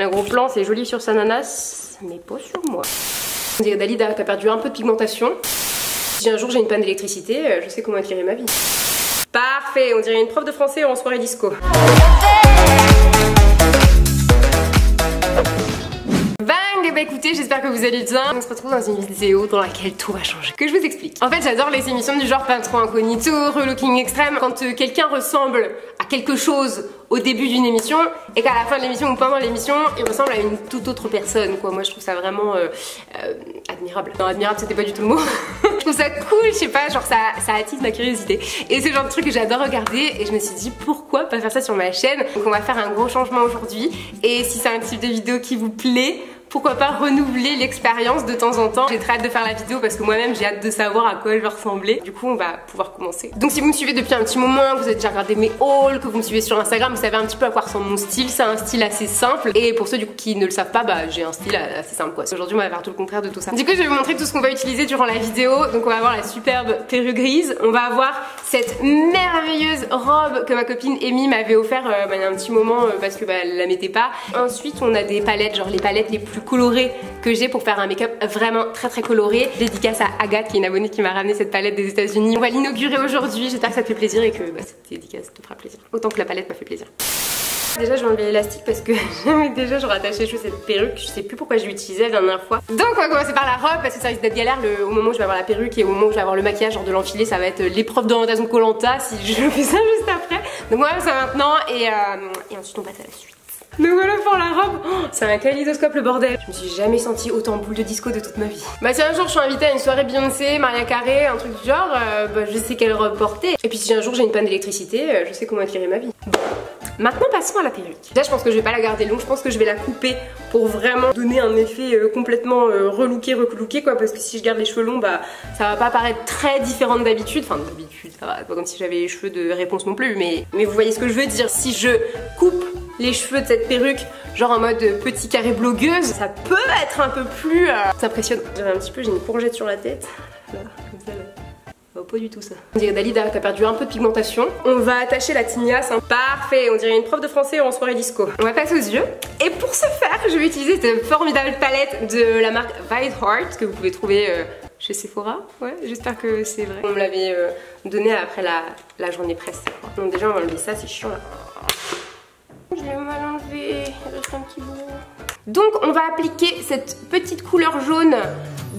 Un gros plan, c'est joli sur sa nanasse, mais pas sur moi. On dirait Dalida qui a perdu un peu de pigmentation. Si un jour j'ai une panne d'électricité, je sais comment éclairer ma vie. Parfait, on dirait une prof de français en soirée disco. Bah écoutez, j'espère que vous allez bien. On se retrouve dans une vidéo dans laquelle tout va changer. Que je vous explique. En fait, j'adore les émissions du genre Peintre Incognito, Relooking Extrême. Quand quelqu'un ressemble à quelque chose au début d'une émission et qu'à la fin de l'émission ou pendant l'émission, il ressemble à une toute autre personne, quoi. Moi, je trouve ça vraiment admirable. Non, admirable, c'était pas du tout le mot. Je trouve ça cool, je sais pas, genre ça attise ma curiosité. Et c'est le genre de truc que j'adore regarder et je me suis dit pourquoi pas faire ça sur ma chaîne. Donc on va faire un gros changement aujourd'hui. Et si c'est un type de vidéo qui vous plaît, pourquoi pas renouveler l'expérience de temps en temps. J'ai très hâte de faire la vidéo parce que moi-même j'ai hâte de savoir à quoi je vais ressembler. Du coup on va pouvoir commencer. Donc si vous me suivez depuis un petit moment, que vous avez déjà regardé mes hauls, que vous me suivez sur Instagram, vous savez un petit peu à quoi ressemble mon style. C'est un style assez simple. Et pour ceux du coup qui ne le savent pas, bah j'ai un style assez simple quoi. Aujourd'hui on va faire tout le contraire de tout ça. Du coup je vais vous montrer tout ce qu'on va utiliser durant la vidéo. Donc on va avoir la superbe perruque grise. On va avoir cette merveilleuse robe que ma copine Amy m'avait offert il y a un petit moment parce que elle la mettait pas. Ensuite on a des palettes, genre les palettes les plus colorées que j'ai pour faire un make-up vraiment très coloré. Dédicace à Agathe qui est une abonnée qui m'a ramené cette palette des États-Unis. On va l'inaugurer aujourd'hui. J'espère que ça te fait plaisir et que cette dédicace te fera plaisir. Autant que la palette m'a fait plaisir. Déjà je vais enlever l'élastique parce que déjà je rattache les cheveux cette perruque. Je sais plus pourquoi je l'ai utilisée la dernière fois. Donc on va commencer par la robe parce que ça risque d'être galère au moment où je vais avoir la perruque et au moment où je vais avoir le maquillage, genre de l'enfiler. Ça va être l'épreuve d'orientation de Koh-Lanta si je fais ça juste après. Donc on va faire ça maintenant et ensuite on passe à la suite. Donc voilà pour la robe, oh, c'est un kaléidoscope le bordel. Je me suis jamais sentie autant boule de disco de toute ma vie. Bah si un jour je suis invitée à une soirée Beyoncé, Mariah Carey, un truc du genre, je sais quelle robe porter. Et puis si un jour j'ai une panne d'électricité, je sais comment éclairer ma vie. Maintenant passons à la perruque. Déjà je pense que je vais pas la garder longue, je pense que je vais la couper pour vraiment donner un effet complètement relooké quoi, parce que si je garde les cheveux longs, bah ça va pas paraître très différent d'habitude. Enfin d'habitude ça va, pas comme si j'avais les cheveux de Réponse non plus, mais vous voyez ce que je veux dire. Si je coupe les cheveux de cette perruque genre en mode petit carré blogueuse, ça peut être un peu plus impressionnant. J'avais un petit peu, j'ai une courgette sur la tête là, comme ça là. Oh, pas du tout ça. On dirait Dalida qui a perdu un peu de pigmentation. On va attacher la tignasse, hein. Parfait, on dirait une prof de français en soirée disco. On va passer aux yeux. Et pour ce faire, je vais utiliser cette formidable palette de la marque Whiteheart que vous pouvez trouver chez Sephora. Ouais, j'espère que c'est vrai. On me l'avait donné après la journée presse. Donc déjà on va enlever ça, c'est chiant là. Je l'ai mal enlevé, il reste un petit bout. Donc on va appliquer cette petite couleur jaune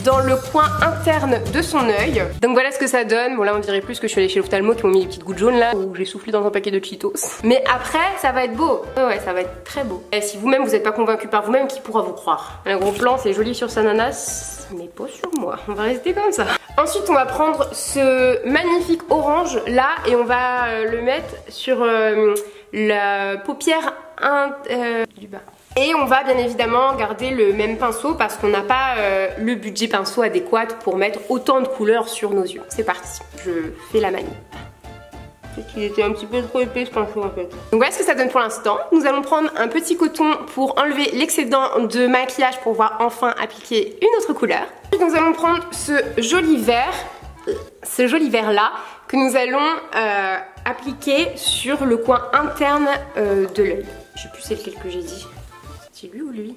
dans le coin interne de son œil. Donc voilà ce que ça donne. Bon là on dirait plus que je suis allée chez l'ophtalmo qui m'ont mis des petites gouttes jaunes là où j'ai soufflé dans un paquet de Cheetos. Mais après ça va être beau. Ouais ça va être très beau. Et si vous-même vous n'êtes pas convaincu par vous-même, qui pourra vous croire? Un gros plan, c'est joli sur sa nanasse, mais pas sur moi. On va rester comme ça. Ensuite on va prendre ce magnifique orange là et on va le mettre sur la paupière du bas. Et on va bien évidemment garder le même pinceau parce qu'on n'a pas le budget pinceau adéquat pour mettre autant de couleurs sur nos yeux. C'est parti, je fais la manip. Peut-être qu'il était un petit peu trop épais ce pinceau en fait. Donc voilà ce que ça donne pour l'instant. Nous allons prendre un petit coton pour enlever l'excédent de maquillage pour pouvoir enfin appliquer une autre couleur. Puis nous allons prendre ce joli vert là que nous allons appliquer sur le coin interne de l'œil. Je sais plus c'est lequel que j'ai dit. C'est lui ou lui?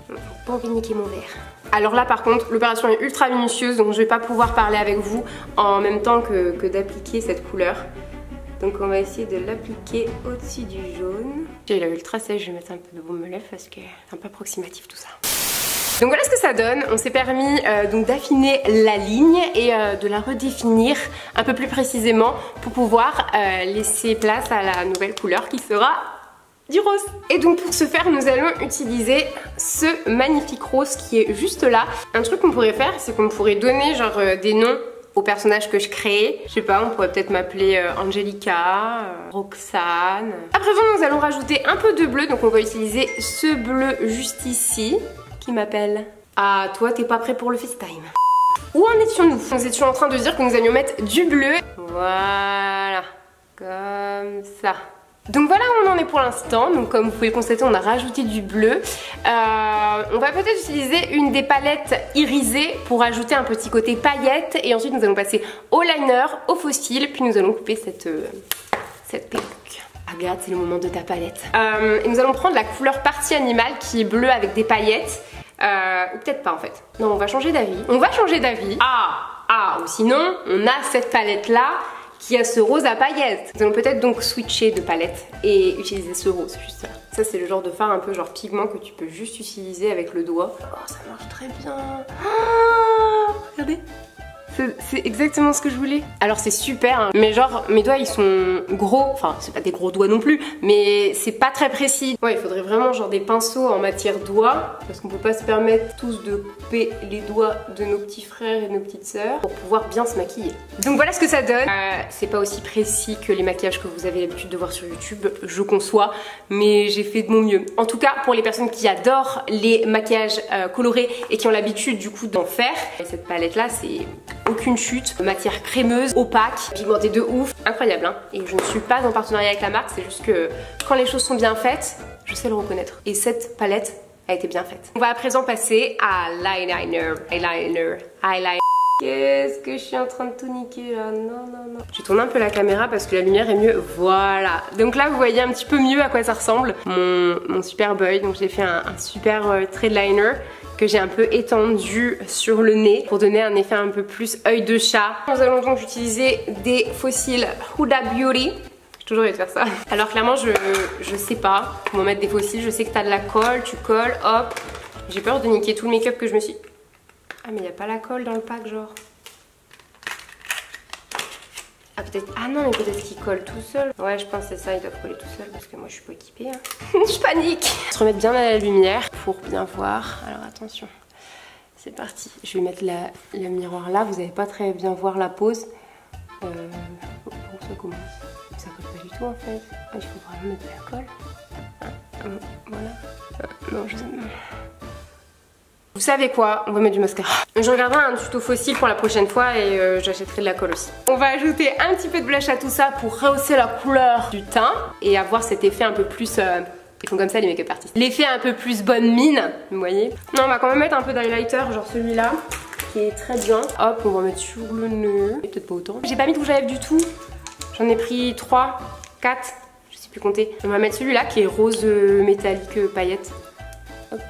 Faut pas envie de niquer mon verre. Alors là par contre l'opération est ultra minutieuse donc je vais pas pouvoir parler avec vous en même temps que d'appliquer cette couleur. Donc on va essayer de l'appliquer au-dessus du jaune. J'ai la ultra sèche, je vais mettre un peu de baume à lèvres parce que c'est un peu approximatif tout ça. Donc voilà ce que ça donne. On s'est permis donc d'affiner la ligne et de la redéfinir un peu plus précisément pour pouvoir laisser place à la nouvelle couleur qui sera du rose. Et donc pour ce faire nous allons utiliser ce magnifique rose qui est juste là. Un truc qu'on pourrait faire c'est qu'on pourrait donner genre des noms aux personnages que je crée. Je sais pas, on pourrait peut-être m'appeler Angelica, Roxane. À présent nous allons rajouter un peu de bleu, donc on va utiliser ce bleu juste ici qui m'appelle. Ah toi t'es pas prêt pour le FaceTime. Où en étions-nous? Nous étions en train de dire que nous allions mettre du bleu. Voilà, comme ça. Donc voilà où on en est pour l'instant. Donc comme vous pouvez constater on a rajouté du bleu. On va peut-être utiliser une des palettes irisées pour ajouter un petit côté paillette. Et ensuite nous allons passer au liner, au faux cils. Puis nous allons couper cette perruque. Regarde, c'est le moment de ta palette. Et nous allons prendre la couleur partie animale qui est bleue avec des paillettes. Ou peut-être pas en fait. Non, on va changer d'avis. On va changer d'avis. Ou sinon, on a cette palette là qui a ce rose à paillettes. Nous allons peut-être donc switcher de palette et utiliser ce rose, juste ça. Ça c'est le genre de fard un peu genre pigment que tu peux juste utiliser avec le doigt. Oh, ça marche très bien. Regardez. C'est exactement ce que je voulais. Alors c'est super, hein, mais genre mes doigts ils sont gros, enfin c'est pas des gros doigts non plus, mais c'est pas très précis. Ouais, il faudrait vraiment genre des pinceaux en matière doigts, parce qu'on peut pas se permettre tous de couper les doigts de nos petits frères et de nos petites sœurs pour pouvoir bien se maquiller. Donc voilà ce que ça donne. C'est pas aussi précis que les maquillages que vous avez l'habitude de voir sur YouTube, je conçois, mais j'ai fait de mon mieux. En tout cas, pour les personnes qui adorent les maquillages colorés et qui ont l'habitude du coup d'en faire, cette palette là c'est aucune chute, matière crémeuse, opaque, pigmentée de ouf, incroyable hein. Et je ne suis pas en partenariat avec la marque, c'est juste que quand les choses sont bien faites, je sais le reconnaître. Et cette palette a été bien faite. On va à présent passer à l'eyeliner. Qu'est-ce que je suis en train de tout niquer là? Non. Je tourne un peu la caméra parce que la lumière est mieux. Voilà. Donc là, vous voyez un petit peu mieux à quoi ça ressemble. Mon super œil. Donc j'ai fait un super trait de liner que j'ai un peu étendu sur le nez pour donner un effet un peu plus œil de chat. Nous allons donc utiliser des fossiles Huda Beauty. J'ai toujours envie de faire ça. Alors clairement, je sais pas comment mettre des fossiles. Je sais que t'as de la colle, tu colles, hop. J'ai peur de niquer tout le make-up que je me suis... Ah mais y a pas la colle dans le pack genre. Ah peut-être... Ah non mais peut-être qu'il colle tout seul. Ouais je pense que c'est ça, ils doivent coller tout seul parce que moi je suis pas équipée hein. Je panique. Se remettre bien à la lumière pour bien voir. Alors attention. C'est parti. Je vais mettre la miroir là. Vous n'allez pas très bien voir la pose. Où ça commence? Ça colle pas du tout en fait. Ah, il faut vraiment mettre de la colle. Voilà. Non je sais pas. Vous savez quoi? On va mettre du mascara. Je regarderai un tuto fossile pour la prochaine fois et j'achèterai de la colle aussi. On va ajouter un petit peu de blush à tout ça pour rehausser la couleur du teint et avoir cet effet un peu plus... Ils font comme ça les make-up artistes. L'effet un peu plus bonne mine, vous voyez. Non, on va quand même mettre un peu d'highlighter, genre celui-là, qui est très bien. Hop, on va mettre sur le nez. Peut-être pas autant. J'ai pas mis de rouge à lèvres du tout. J'en ai pris 3, 4, je sais plus compter. On va mettre celui-là qui est rose métallique paillette. Hop.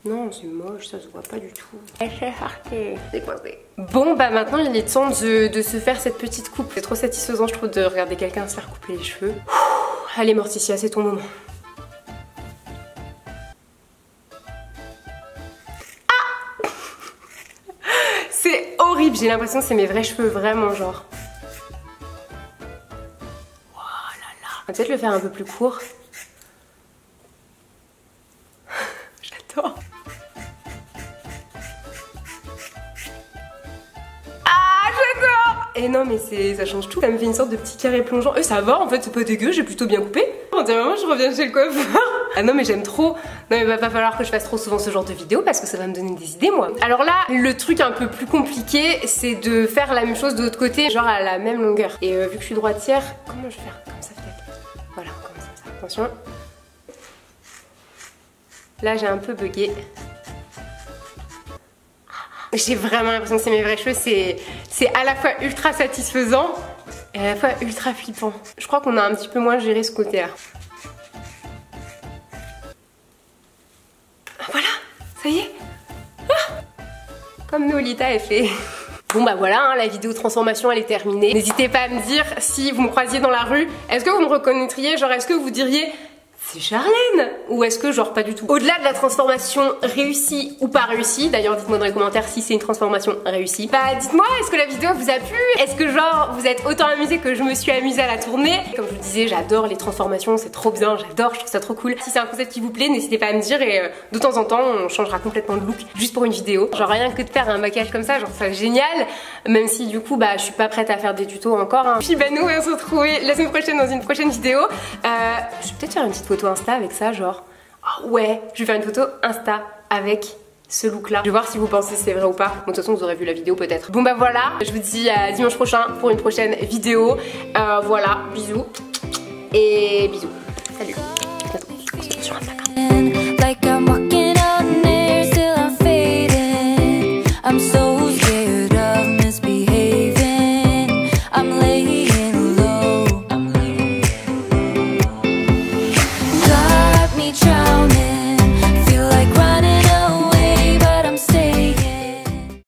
Non, c'est moche, ça se voit pas du tout. C'est coincé. Bon, bah maintenant il est temps de se faire cette petite coupe. C'est trop satisfaisant, je trouve, de regarder quelqu'un se faire couper les cheveux. Allez Morticia, c'est ton moment. Ah c'est horrible, j'ai l'impression que c'est mes vrais cheveux, vraiment genre. Voilà. On va peut-être le faire un peu plus court. J'adore. Et non mais ça change tout, ça me fait une sorte de petit carré plongeant. Ça va en fait, c'est pas dégueu, j'ai plutôt bien coupé. On dirait vraiment je reviens chez le coiffeur. Ah non mais j'aime trop. Non mais va pas falloir que je fasse trop souvent ce genre de vidéo parce que ça va me donner des idées moi. Alors là, le truc un peu plus compliqué, c'est de faire la même chose de l'autre côté, genre à la même longueur. Et vu que je suis droitière, comment je vais faire? Comme ça peut-être. Voilà, comme ça. Attention. Là j'ai un peu bugué. J'ai vraiment l'impression que c'est mes vrais cheveux, c'est à la fois ultra satisfaisant et à la fois ultra flippant. Je crois qu'on a un petit peu moins géré ce côté-là. Voilà, ça y est. Comme Nolita est fait. Bon bah voilà, hein, la vidéo transformation elle est terminée. N'hésitez pas à me dire si vous me croisiez dans la rue, est-ce que vous me reconnaîtriez, genre est-ce que vous diriez c'est Charlène? Ou est-ce que genre pas du tout? Au-delà de la transformation réussie ou pas réussie, d'ailleurs dites-moi dans les commentaires si c'est une transformation réussie. Bah dites-moi, est-ce que la vidéo vous a plu? Est-ce que genre vous êtes autant amusé que je me suis amusée à la tourner? Comme je vous disais, j'adore les transformations, c'est trop bien, j'adore, je trouve ça trop cool. Si c'est un concept qui vous plaît, n'hésitez pas à me dire et de temps en temps on changera complètement de look juste pour une vidéo. Genre rien que de faire un maquillage comme ça, genre c'est génial. Même si du coup bah je suis pas prête à faire des tutos encore hein. Puis bah nous on va se retrouver la semaine prochaine dans une prochaine vidéo. Je vais peut-être faire une petite photo Insta avec ça genre oh ouais je vais faire une photo Insta avec ce look là. Je vais voir si vous pensez c'est vrai ou pas. Bon, de toute façon vous aurez vu la vidéo peut-être. Bon bah voilà, je vous dis à dimanche prochain pour une prochaine vidéo. Voilà, bisous et bisous. Salut.